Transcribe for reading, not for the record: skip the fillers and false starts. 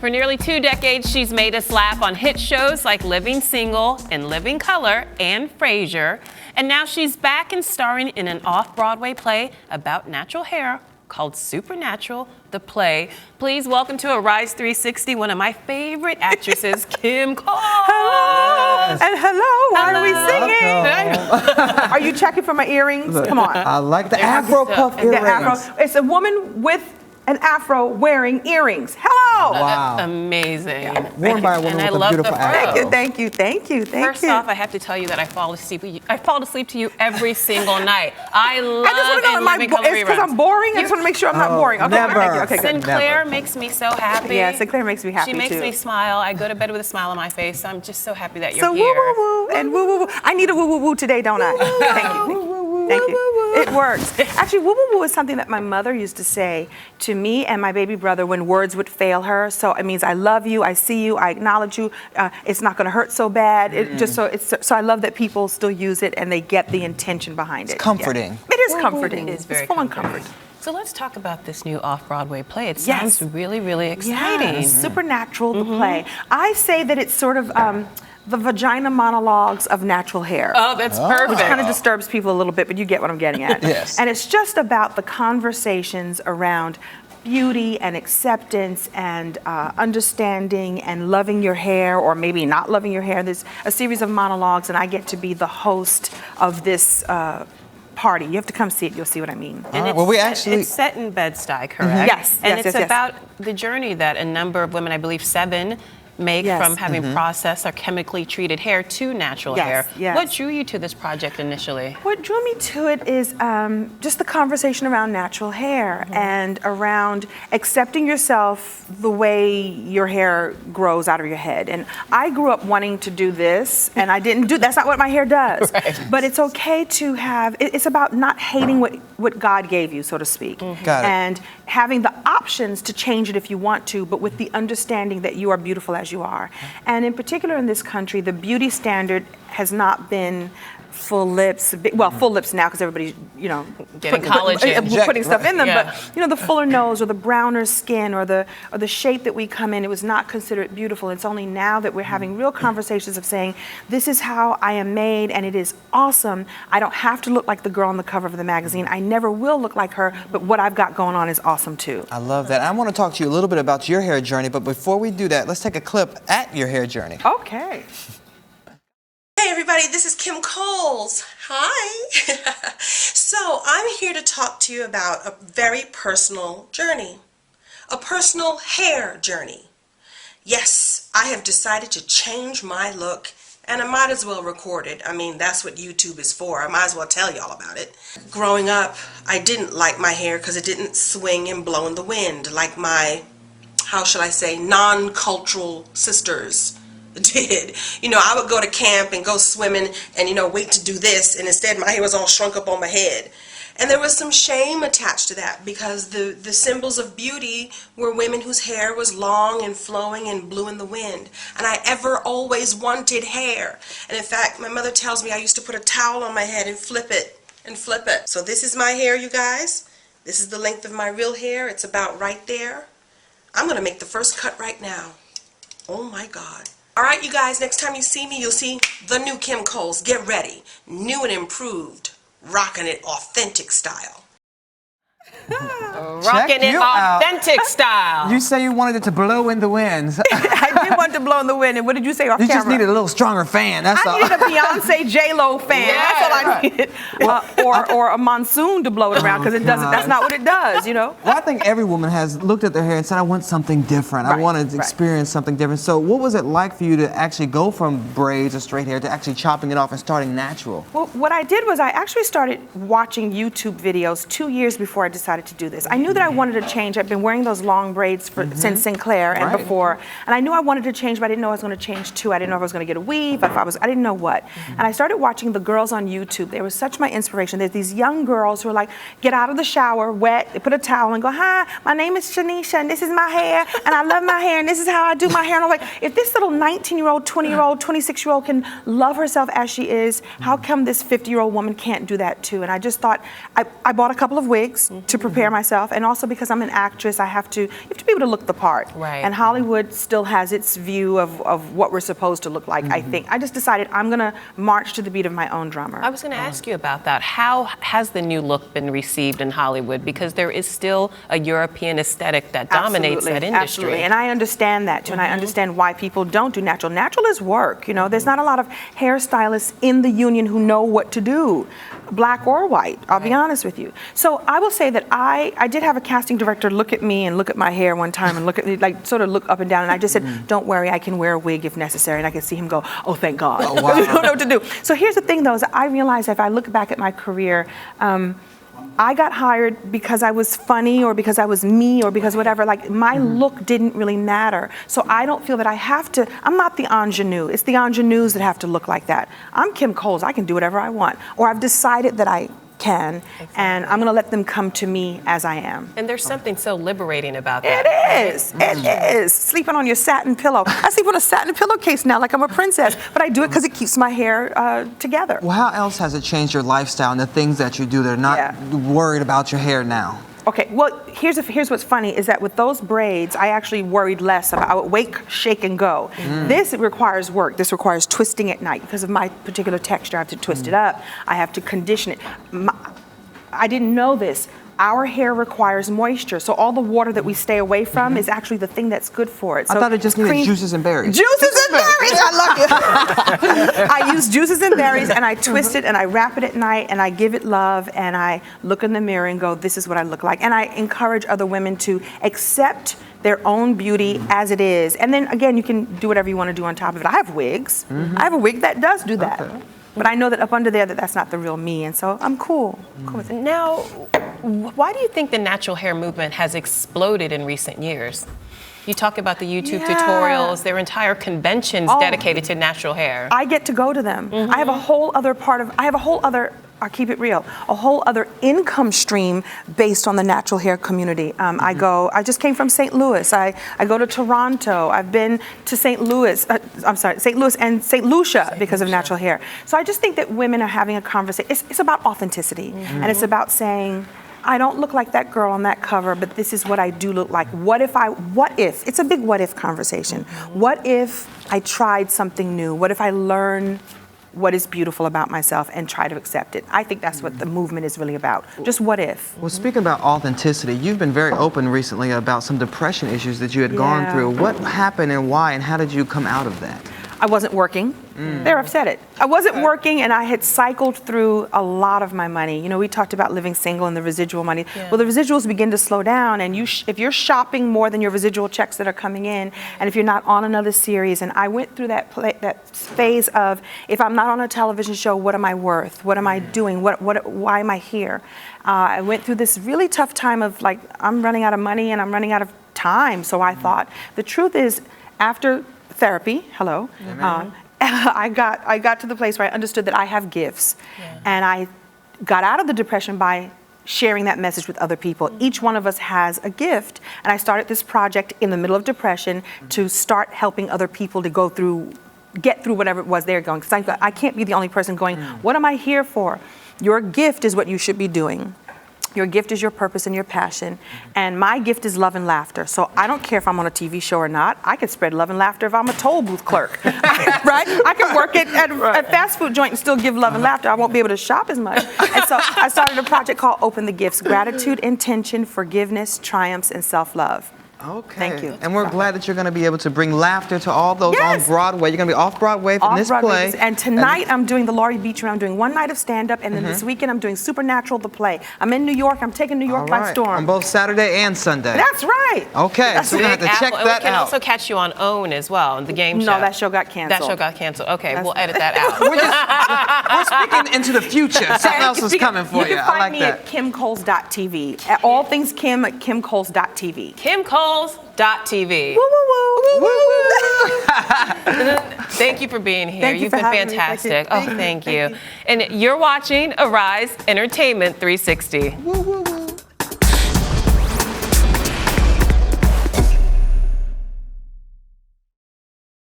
For nearly 2 decades, she's made us laugh on hit shows like Living Single and Living Color and Frasier. And now she's back and starring in an off-Broadway play about natural hair called Supernatural, the play. Please welcome to Arise 360 one of my favorite actresses, Kim Cole. Hello. Yes. And hello. Why are we singing? Hello. Are you checking for my earrings? Come on. I like the Afro puff The earrings. afro. It's a woman with an afro wearing earrings. Hello. Wow. Amazing. Worn by a woman And with I a love the beautiful fro. afro. Thank you. First off, I have to tell you that I fall asleep to you every single night. I love I just want to know, Living Color it's because I'm boring? I just want to make sure I'm not boring. Okay, never. thank you. Okay, good. Sinclair Never. makes me so happy. Yeah, Sinclair makes me happy She makes too. me smile. I go to bed with a smile on my face. I'm just so happy that you're So here. woo woo woo and woo woo woo. I need a woo woo woo today, don't I? Thank you. Thank you. It works. Actually, woo woo woo is something that my mother used to say to me and my baby brother when words would fail her. So it means I love you, I see you, I acknowledge you. It's not going to hurt so bad. So I love that people still use it and they get the intention behind it. It's comforting. Yeah. It is comforting. It is very it's full on comforting. comfort. So let's talk about this new off-Broadway play. It Yes. sounds really, really exciting. Yes. Supernatural, the play. I say that it's sort of the vagina monologues of natural hair. Oh, that's perfect. Which kind of disturbs people a little bit, but you get what I'm getting at. Yes. And it's just about the conversations around beauty and acceptance and understanding and loving your hair or maybe not loving your hair. There's a series of monologues and I get to be the host of this party. You have to come see it. You'll see what I mean. And Well, it's set in Bed-Stuy, correct? Yes, And yes, it's yes. about the journey that a number of women, I believe 7, make Yes. from having processed or chemically treated hair to natural Yes, hair. yes. What drew you to this project initially? What drew me to it is just the conversation around natural hair and around accepting yourself the way your hair grows out of your head. And I grew up wanting to do this, and I didn't do. That's not what my hair does. Right. But it's okay to have. It's about not hating what God gave you, so to speak, Got it. and having the options to change it if you want to, but with the understanding that you are beautiful as you are. And in particular in this country, the beauty standard has not been full lips, full lips now because everybody's, Getting collagen. putting stuff in them, Yeah. but the fuller nose or the browner skin or the shape that we come in, it was not considered beautiful. It's only now that we're having real conversations of saying, this is how I am made and it is awesome. I don't have to look like the girl on the cover of the magazine. I never will look like her, but what I've got going on is awesome too. I love that. I want to talk to you a little bit about your hair journey, but before we do that, let's take a clip at your hair journey. Okay. Hey everybody, this is Kim Coles. Hi. So I'm here to talk to you about a very personal journey, a personal hair journey. Yes, I have decided to change my look and I might as well record it. I mean, that's what YouTube is for. I might as well tell y'all about it. Growing up, I didn't like my hair because it didn't swing and blow in the wind like my, how shall I say, non-cultural sisters did. I would go to camp and go swimming and wait to do this, and instead my hair was all shrunk up on my head. And there was some shame attached to that because the symbols of beauty were women whose hair was long and flowing and blew in the wind. And I always wanted hair. And in fact, my mother tells me I used to put a towel on my head and flip it and flip it. So this is my hair, you guys. This is the length of my real hair. It's about right there. I'm going to make the first cut right now. Oh my God. Alright you guys, next time you see me, you'll see the new Kim Coles. Get ready. New and improved. Rocking it authentic style. Rocking it you out. authentic style. You say you wanted it to blow in the winds. I did want to blow in the wind, and what did you say off You camera? just needed a little stronger fan, that's all. I needed a Beyonce J-Lo fan. That's all I needed. Or a monsoon to blow it around because it doesn't. That's not what it does, Well, I think every woman has looked at their hair and said, I want something different. I Right, want to right. experience something different. So what was it like for you to actually go from braids or straight hair to actually chopping it off and starting natural? Well, what I did was I actually started watching YouTube videos 2 years before I decided to do this. I knew that I wanted to change. I've been wearing those long braids since Sinclair and Right. before, and I knew I wanted to change, but I didn't know I was going to change too. I didn't know if I was going to get a weave. I didn't know what. And I started watching the girls on YouTube. They were such my inspiration. There's these young girls who are like, get out of the shower, wet, they put a towel and go, hi, my name is Shanisha, and this is my hair, and I love my hair, and this is how I do my hair. And I'm like, if this little 19-year-old, 20-year-old, 26-year-old can love herself as she is, how come this 50-year-old woman can't do that too? And I just thought, I bought a couple of wigs, to prepare myself, and also because I'm an actress, you have to be able to look the part. Right. And Hollywood still has its view of what we're supposed to look like, I think. I just decided I'm going to march to the beat of my own drummer. I was going to ask you about that. How has the new look been received in Hollywood? Because there is still a European aesthetic that dominates that industry. Absolutely, and I understand that too, and I understand why people don't do natural. Natural is work, you know. There's not a lot of hairstylists in the union who know what to do, black or white, I'll be honest with you. So I will say that I did have a casting director look at me and look at my hair one time and look at me, like sort of look up and down, and I just said, don't worry, I can wear a wig if necessary, and I could see him go, oh, thank God. Oh, wow. You don't know what to do. So here's the thing though, is I realized if I look back at my career, I got hired because I was funny or because I was me or because whatever. Like, my look didn't really matter. So I don't feel that I have to, I'm not the ingenue. It's the ingenues that have to look like that. I'm Kim Coles. I can do whatever I want. Or I've decided that I can, and I'm going to let them come to me as I am. And there's something so liberating about that. It is. It is. Sleeping on your satin pillow. I sleep on a satin pillowcase now like I'm a princess, but I do it because it keeps my hair together. Well, how else has it changed your lifestyle and the things that you do that are not worried about your hair now? Okay, well, here's what's funny is that with those braids, I actually worried less about, I would wake, shake, and go. This requires work. This requires twisting at night. Because of my particular texture, I have to twist it up. I have to condition it. I didn't know this. Our hair requires moisture, so all the water that we stay away from is actually the thing that's good for it. So I thought it just needed juices and berries. Juices and berries! I love you. I use juices and berries, and I twist it, and I wrap it at night, and I give it love, and I look in the mirror and go, this is what I look like. And I encourage other women to accept their own beauty as it is. And then, again, you can do whatever you want to do on top of it. I have wigs. I have a wig that does do that. Okay. But I know that up under there that's not the real me, and so I'm cool. Cool with it. Now, why do you think the natural hair movement has exploded in recent years? You talk about the YouTube tutorials, there are entire conventions dedicated to natural hair. I get to go to them. I have a whole other I'll keep it real, a whole other income stream based on the natural hair community. I just came from St. Louis. I go to Toronto. I've been to St. Louis and St. Lucia because of natural hair. So I just think that women are having a conversation. It's about authenticity, and it's about saying, I don't look like that girl on that cover, but this is what I do look like. What if, it's a big what if conversation. What if I tried something new? What if I learn what is beautiful about myself and try to accept it? I think that's what the movement is really about. Just what if. Well, speaking about authenticity, you've been very open recently about some depression issues that you had gone through. What happened and why, and how did you come out of that? I wasn't working. There, I've said it. I wasn't working, and I had cycled through a lot of my money. You know, we talked about living single and the residual money. Well, the residuals begin to slow down, and if you're shopping more than your residual checks that are coming in, and if you're not on another series, and I went through that phase of, if I'm not on a television show, what am I worth? What am I doing? Why am I here? I went through this really tough time of, like, I'm running out of money and I'm running out of time. So I thought, the truth is, after therapy, I got to the place where I understood that I have gifts, and I got out of the depression by sharing that message with other people. Each one of us has a gift, and I started this project in the middle of depression to start helping other people to get through whatever it was they're going. Because I can't be the only person going, what am I here for? Your gift is what you should be doing. Your gift is your purpose and your passion. And my gift is love and laughter. So I don't care if I'm on a TV show or not. I can spread love and laughter if I'm a toll booth clerk. Right? I can work at a fast food joint and still give love and laughter. I won't be able to shop as much. And so I started a project called Open the Gifts: Gratitude, Intention, Forgiveness, Triumphs, and Self-Love. Okay. Thank you. And we're glad that you're going to be able to bring laughter to all those on Broadway. You're going to be off Broadway for this play. And tonight I'm doing the Laurie Beecher. I'm doing one night of stand-up, and then this weekend I'm doing Supernatural, the play. I'm in New York. I'm taking New York by storm. On both Saturday and Sunday. That's right. Okay, so we're going to have to check that out. We can also catch you on OWN as well, the game show. No, that show got canceled. That show got canceled. Okay, we'll edit that out. We're speaking into the future. Something else is coming for you. You can find me at kimcoles.tv. At all things Kim at kimcoles.tv. kimcoles.tv. Woo, woo, woo. Woo, woo. Thank you for being here. Thank you You've for been having me. fantastic. Thank you. Thank you. And you're watching Arise Entertainment 360. Woo, woo, woo.